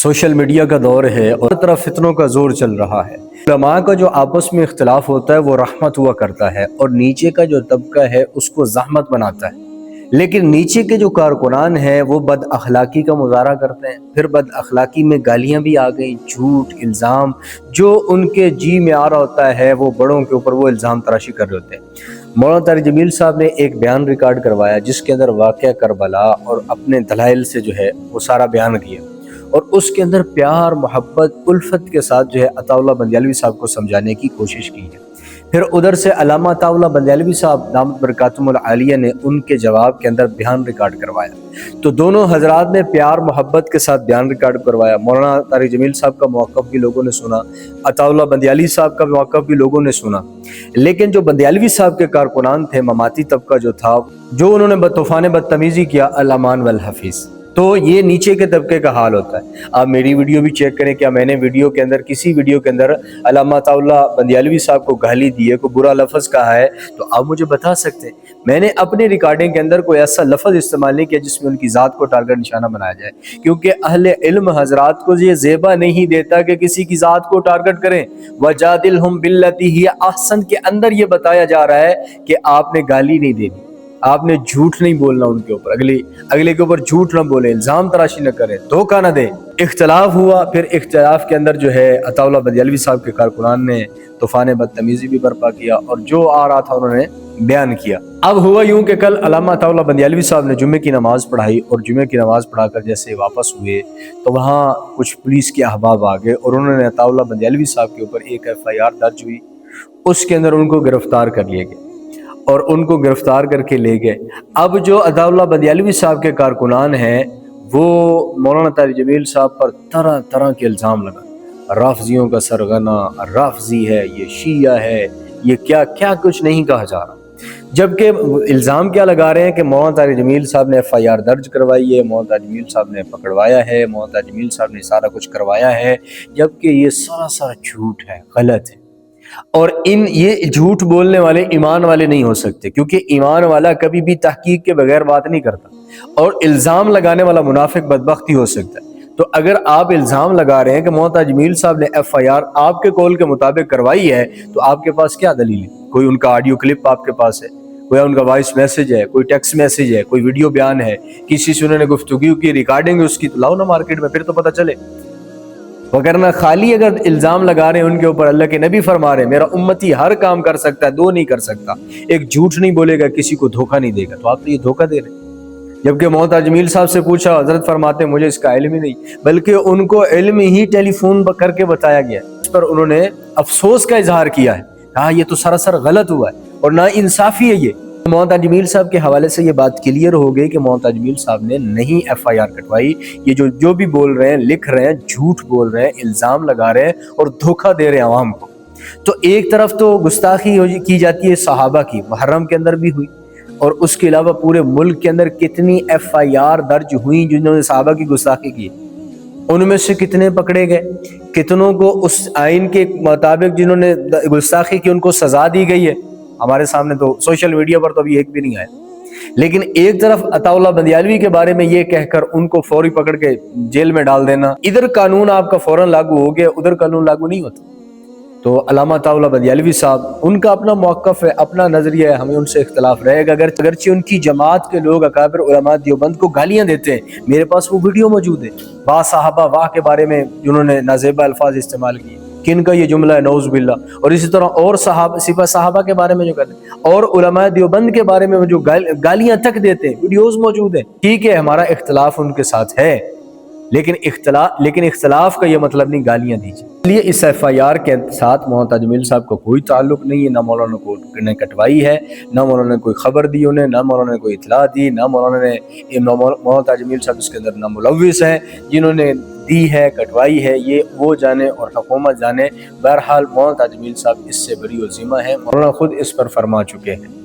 Social media का दौर है और हर तरफ फितनों का जोर चल रहा है। उलमा का जो आपस में इख्तिलाफ होता है वो रहमत हुआ करता है और नीचे का जो तबका है उसको ज़हमत बनाता है। लेकिन नीचे के जो कारकुनान हैं वो बद अखलाकी का मुजाहरा करते हैं। फिर बद अखलाकी में गालियाँ भी आ गई, झूठ, इल्ज़ाम, जो उनके जी में आ रहा होता है वो बड़ों के ऊपर वो इल्ज़ाम तराशी कर रहे होते हैं। मौलाना तारिक जमील साहब ने एक बयान रिकॉर्ड करवाया जिसके अंदर वाक़या करबला और अपने दलाइल से जो है वो सारा बयान किया और उसके अंदर प्यार, मोहब्बत, उल्फत के साथ जो है अताउल्लाह बंदियालवी साहब को समझाने की कोशिश की है। फिर उधर से अल्लामा अताउल्लाह बंदियालवी साहब दामत बरकातुहुल आलिया ने उनके जवाब के अंदर बयान रिकॉर्ड करवाया। तो दोनों हजरात ने प्यार मोहब्बत के साथ बयान रिकॉर्ड करवाया। मौलाना तारिक जमील साहब का मौक़िफ़ भी लोगों ने सुना, अताउल्लाह बंदियालवी साहब का मौक़िफ़ भी लोगों ने सुना। लेकिन जो बंदियालवी साहब के कारकुनान थे, ममाती तबका जो था, जो उन्होंने तूफ़ान बदतमीज़ी किया, अल-अमान वल हफ़ीज़। तो ये नीचे के तबके का हाल होता है। आप मेरी वीडियो भी चेक करें, क्या मैंने वीडियो के अंदर किसी वीडियो के अंदर अल्लामा अताउल्लाह बंदियालवी साहब को गाली दी है, कोई बुरा लफ्ज़ कहा है? तो आप मुझे बता सकते हैं। मैंने अपनी रिकॉर्डिंग के अंदर कोई ऐसा लफ्ज़ इस्तेमाल नहीं किया जिसमें उनकी ज़ात को टारगेट निशाना बनाया जाए, क्योंकि अहले इल्म हजरात को ये ज़ेबा नहीं देता कि किसी की ज़ात को टारगेट करें। वजादिलहुम बिल्लती हिय अहसन के अंदर ये बताया जा रहा है कि आपने गाली नहीं देनी, आपने झूठ नहीं बोलना उनके ऊपर, अगले के ऊपर झूठ ना बोले, इल्जाम तराशी न करें, धोखा न दे। इख्तलाफ हुआ, फिर इख्तलाफ के अंदर जो है अताउल्लाह बंदियालवी साहब के कारकुनान ने तूफान बदतमीजी भी बर्पा किया और जो आ रहा था उन्होंने बयान किया। अब हुआ यूं कि कल अल्लामा अताउल्लाह बंदियालवी साहब ने जुम्मे की नमाज पढ़ाई और जुम्मे की नमाज पढ़ाकर जैसे वापस हुए तो वहाँ कुछ पुलिस के अहबाब आ गए और उन्होंने अताउल्लाह बंदियालवी साहब के ऊपर एक FIR दर्ज हुई। उसके अंदर उनको गिरफ्तार कर लिए गए और उनको गिरफ्तार करके ले गए। अब जो अताउल्लाह बंदियालवी साहब के कारकुनान हैं वो मौलाना तारिक जमील साहब पर तरह तरह के इल्ज़ाम लगा, राफ़ज़ियों का सरगना, राफ़ज़ी है, ये शिया है, ये क्या क्या कुछ नहीं कहा जा रहा। जबकि इल्ज़ाम क्या लगा रहे हैं कि मौलाना तारिक जमील साहब ने FIR दर्ज करवाई है, मौलाना तारिक जमील साहब ने पकड़वाया है, मौलाना तारिक जमील साहब ने सारा कुछ करवाया है, जबकि ये सारा झूठ है, गलत है। और ये झूठ बोलने वाले ईमान वाले नहीं हो सकते, क्योंकि ईमान वाला कभी भी तहकीक के बगैर बात नहीं करता और इल्ज़ाम लगाने वाला मुनाफिक बदबख्त ही हो सकता है। तो अगर आप इल्ज़ाम लगा रहे हैं कि मौलाना जमील साहब ने FIR आपके कौल के मुताबिक करवाई है तो आपके पास क्या दलील है? कोई उनका ऑडियो क्लिप आपके पास है, कोई उनका वॉइस मैसेज है, कोई टेक्स्ट मैसेज है, कोई वीडियो बयान है, किसी से उन्होंने गुफ्तगू की रिकॉर्डिंग है उसकी, तो लाओ ना मार्केट में, फिर तो पता चले। वगरना खाली अगर इल्ज़ाम लगा रहे हैं उनके ऊपर, अल्लाह के नबी फरमा रहे हैं मेरा उम्मती हर काम कर सकता है, दो नहीं कर सकता, एक झूठ नहीं बोलेगा, किसी को धोखा नहीं देगा, तो आप तो ये धोखा दे रहे हैं। जबकि मौलाना जमील साहब से पूछा, हजरत फरमाते हैं मुझे इसका इल्म ही नहीं, बल्कि उनको इल्म ही टेलीफोन करके बताया गया। इस पर उन्होंने अफसोस का इजहार किया है, कहा ये तो सरासर गलत हुआ है और ना इंसाफी है ये। मौलाना जमील साहब के हवाले से ये बात क्लियर हो गई कि मौलाना जमील साहब ने नहीं FIR कटवाई। ये जो भी बोल रहे हैं, लिख रहे हैं, झूठ बोल रहे हैं, इल्ज़ाम लगा रहे हैं और धोखा दे रहे हैं आवाम को। तो एक तरफ तो गुस्ताखी की जाती है सहाबा की, मुहर्रम के अंदर भी हुई, और उसके अलावा पूरे मुल्क के अंदर कितनी FIR दर्ज हुई जिन्होंने सहाबा की गुस्ताखी की, उनमें से कितने पकड़े गए, कितनों को उस आइन के मुताबिक जिन्होंने गुस्ताखी की उनको सजा दी गई है। हमारे सामने तो सोशल मीडिया पर तो अभी एक भी नहीं आया। लेकिन एक तरफ अताउल्लाह बंदियालवी के बारे में ये कहकर उनको फौरी पकड़ के जेल में डाल देना, इधर कानून आपका फौरन लागू हो गया, उधर कानून लागू नहीं होता। तो अल्लामा अताउल्लाह बंदियालवी साहब, उनका अपना मौक़िफ़ है, अपना नज़रिया है, हमें उनसे इख्तिलाफ रहेगा। अगरचे उनकी जमात के लोग अकाबिर उलमा देवबंद को गालियाँ देते हैं, मेरे पास वो वीडियो मौजूद है, बा साहबा वाह के बारे में जिन्होंने नाज़ेबा अल्फाज इस्तेमाल किए, किनका ये जुमला है नौज़ बिल्लाह, और इसी तरह और सिपा साहबा के बारे में जो करते हैं और उलमा देवबंद के बारे में जो गालियाँ तक देते हैं, वीडियोज़ मौजूद है। ठीक है, हमारा इख्तिलाफ उनके साथ है, लेकिन इख्तिलाफ का ये मतलब नहीं गालियाँ दीजिए। इसलिए इस FIR के साथ मौलाना जमील साहब को कोई ताल्लुक नहीं है, ना मौलाना को ने कटवाई है, ना मौलाना ने कोई खबर दी उन्हें, ना मौलाना ने कोई इतला दी, ना मौलाना जमील साहब इसके अंदर ना मुलव्विस हैं, जिन्होंने दी है, कटवाई है, ये वो जाने और हुकूमत जाने। बहरहाल मौलाना जमील साहब इससे बरी और ज़िम्मा है, मौलाना खुद इस पर फरमा चुके हैं।